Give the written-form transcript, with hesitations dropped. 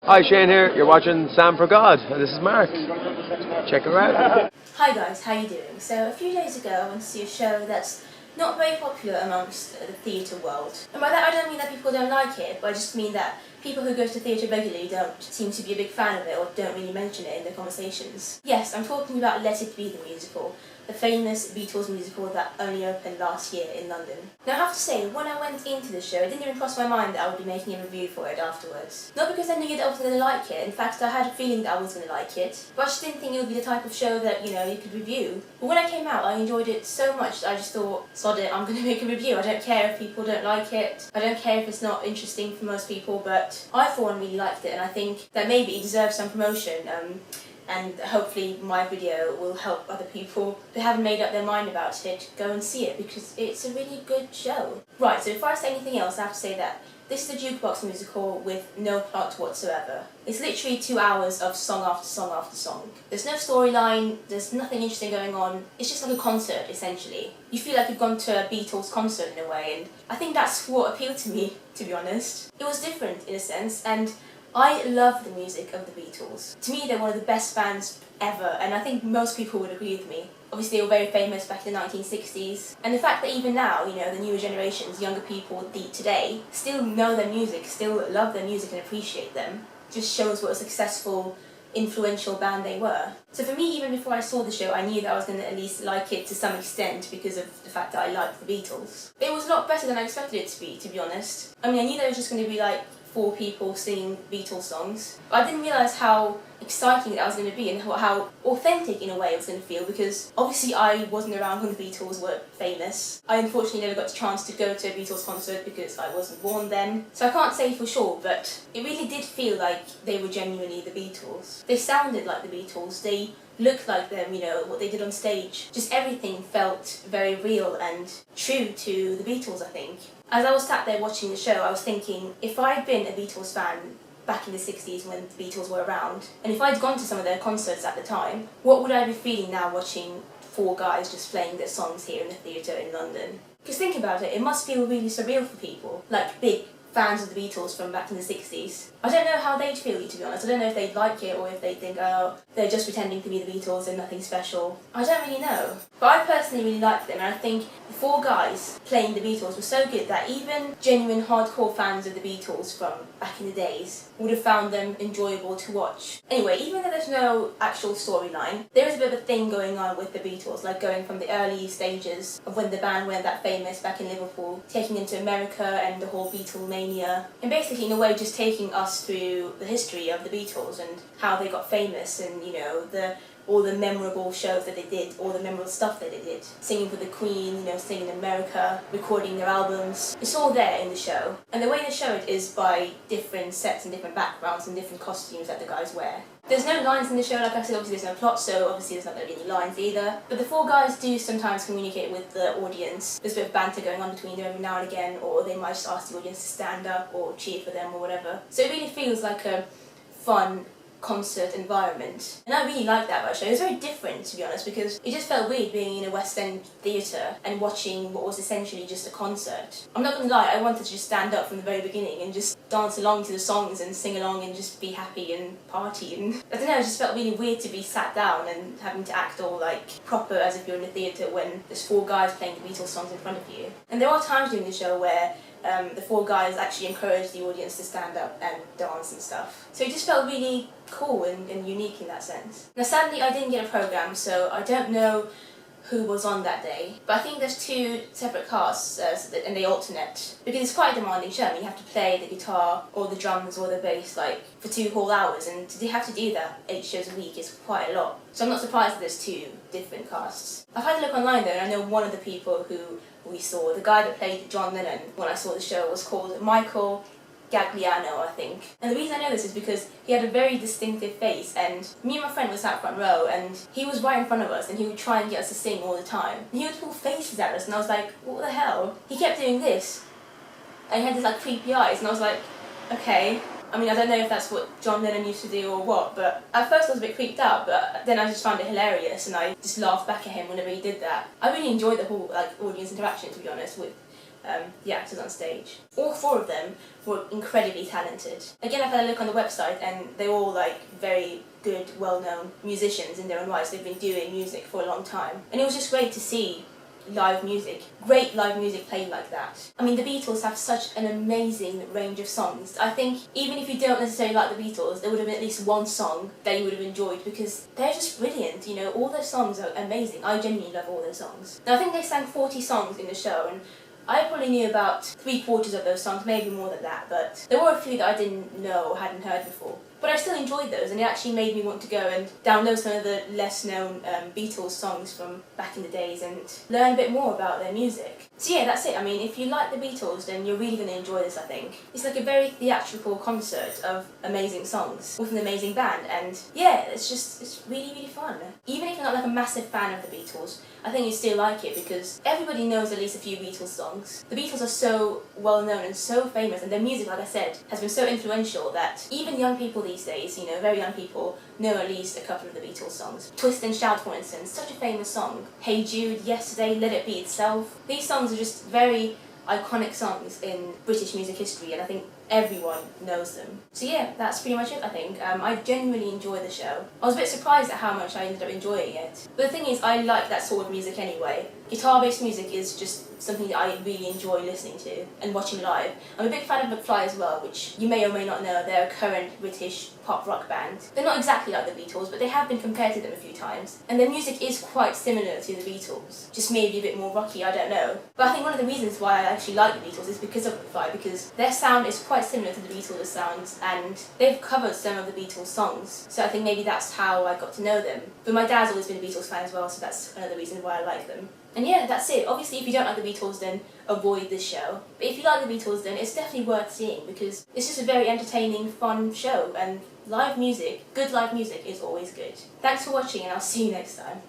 Hi, Shane here. You're watching Sam for God, and this is Mark. Check her out. Hi guys, how you doing? So a few days ago I went to see a show that's not very popular amongst the theatre world. And by that I don't mean that people don't like it, but I just mean that people who go to theatre regularly don't seem to be a big fan of it or don't really mention it in their conversations. Yes, I'm talking about Let It Be the musical, the famous Beatles musical that only opened last year in London. Now I have to say, when I went into the show, it didn't even cross my mind that I would be making a review for it afterwards. Not because I knew that I was going to like it, in fact I had a feeling that I was going to like it, but I just didn't think it would be the type of show that, you could review. But when I came out, I enjoyed it so much that I just thought, sod it, I'm going to make a review. I don't care if people don't like it, I don't care if it's not interesting for most people, but I for one really liked it, and I think that maybe it deserves some promotion. And hopefully my video will help other people who haven't made up their mind about it go and see it, because it's a really good show. Right, so before I say anything else, I have to say that this is a jukebox musical with no plot whatsoever. It's literally 2 hours of song after song after song. There's no storyline, there's nothing interesting going on, it's just like a concert essentially. You feel like you've gone to a Beatles concert in a way, and I think that's what appealed to me, to be honest. It was different in a sense, and I love the music of the Beatles. To me, they're one of the best bands ever, and I think most people would agree with me. Obviously, they were very famous back in the 1960s, and the fact that even now, the newer generations, younger people today, still know their music, still love their music and appreciate them, just shows what a successful, influential band they were. So for me, even before I saw the show, I knew that I was going to at least like it to some extent because of the fact that I liked the Beatles. It was a lot better than I expected it to be honest. I mean, I knew that it was just going to be like 4 people singing Beatles songs, but I didn't realise how exciting that was going to be and how authentic in a way it was going to feel, because obviously I wasn't around when the Beatles were famous. I unfortunately never got the chance to go to a Beatles concert because I wasn't born then, so I can't say for sure, but it really did feel like they were genuinely the Beatles. They sounded like the Beatles, they looked like them, what they did on stage. Just everything felt very real and true to the Beatles, I think. As I was sat there watching the show, I was thinking, if I'd been a Beatles fan back in the 60s when the Beatles were around, and if I'd gone to some of their concerts at the time, what would I be feeling now watching 4 guys just playing their songs here in the theatre in London? Because think about it, it must feel really surreal for people, like big fans of the Beatles from back in the 60s. I don't know how they'd feel, to be honest. I don't know if they'd like it or if they'd think, oh, they're just pretending to be the Beatles and nothing special. I don't really know. But I personally really liked them, and I think the 4 guys playing the Beatles were so good that even genuine hardcore fans of the Beatles from back in the days would have found them enjoyable to watch. Anyway, even though there's no actual storyline, there is a bit of a thing going on with the Beatles, like going from the early stages of when the band went that famous back in Liverpool, taking into America and the whole Beatlemania, and basically in a way just taking us through the history of the Beatles and how they got famous, and all the memorable shows that they did, all the memorable stuff that they did. Singing for the Queen, singing in America, recording their albums. It's all there in the show. And the way they show it is by different sets and different backgrounds and different costumes that the guys wear. There's no lines in the show, like I said, obviously there's no plot, so obviously there's not going to be any lines either. But the 4 guys do sometimes communicate with the audience. There's a bit of banter going on between them every now and again, or they might just ask the audience to stand up or cheer for them or whatever. So it really feels like a fun concert environment, and I really liked that about the show. It was very different, to be honest, because it just felt weird being in a West End theatre and watching what was essentially just a concert. I'm not going to lie, I wanted to just stand up from the very beginning and just dance along to the songs and sing along and just be happy and party, and I don't know, it just felt really weird to be sat down and having to act all like proper as if you're in a theatre when there's 4 guys playing the Beatles songs in front of you. And there are times during the show where the 4 guys actually encouraged the audience to stand up and dance and stuff. So it just felt really cool and unique in that sense. Now sadly I didn't get a programme, so I don't know who was on that day, but I think there's 2 separate casts and they alternate, because it's quite a demanding show. I mean, you have to play the guitar or the drums or the bass for 2 whole hours, and to have to do that 8 shows a week is quite a lot. So I'm not surprised that there's 2 different casts. I've had a look online though, and I know one of the people who we saw, the guy that played John Lennon when I saw the show, was called Michael Gagliano, I think. And the reason I know this is because he had a very distinctive face, and me and my friend was sat front row, and he was right in front of us, and he would try and get us to sing all the time. And he would pull faces at us, and I was like, what the hell? He kept doing this, and he had these like creepy eyes, and I was like, okay. I mean, I don't know if that's what John Lennon used to do or what, but at first I was a bit creeped out, but then I just found it hilarious, and I just laughed back at him whenever he did that. I really enjoyed the whole audience interaction, to be honest, with the actors on stage. All 4 of them were incredibly talented. Again, I've had a look on the website and they're all like very good, well-known musicians in their own rights. They've been doing music for a long time. And it was just great to see live music, great live music played like that. I mean, the Beatles have such an amazing range of songs. I think even if you don't necessarily like the Beatles, there would have been at least one song that you would have enjoyed because they're just brilliant, you know, all their songs are amazing. I genuinely love all their songs. Now, I think they sang 40 songs in the show, and I probably knew about 3/4 of those songs, maybe more than that, but there were a few that I didn't know or hadn't heard before. But I still enjoyed those, and it actually made me want to go and download some of the less known Beatles songs from back in the days and learn a bit more about their music. So yeah, that's it. I mean, if you like the Beatles, then you're really going to enjoy this, I think. It's like a very theatrical concert of amazing songs with an amazing band, and yeah, it's really, really fun. Even if you're not like a massive fan of the Beatles, I think you still like it because everybody knows at least a few Beatles songs. The Beatles are so well known and so famous, and their music, like I said, has been so influential that even young people these days, you know, very young people, know at least a couple of the Beatles songs. Twist and Shout, for instance, such a famous song. Hey Jude, Yesterday, Let It Be Itself. These songs are just very iconic songs in British music history, and I think everyone knows them. So yeah, that's pretty much it, I think. I genuinely enjoyed the show. I was a bit surprised at how much I ended up enjoying it. But the thing is, I like that sort of music anyway. Guitar-based music is just something that I really enjoy listening to and watching live. I'm a big fan of McFly as well, which you may or may not know, they're a current British pop rock band. They're not exactly like the Beatles, but they have been compared to them a few times. And their music is quite similar to the Beatles, just maybe a bit more rocky, I don't know. But I think one of the reasons why I actually like the Beatles is because of McFly, because their sound is quite similar to the Beatles' sounds, and they've covered some of the Beatles songs, so I think maybe that's how I got to know them. But my dad's always been a Beatles fan as well, so that's another reason why I like them. And yeah, that's it. Obviously, if you don't like the Beatles, then avoid this show. But if you like the Beatles, then it's definitely worth seeing because it's just a very entertaining, fun show, and live music, good live music, is always good. Thanks for watching, and I'll see you next time.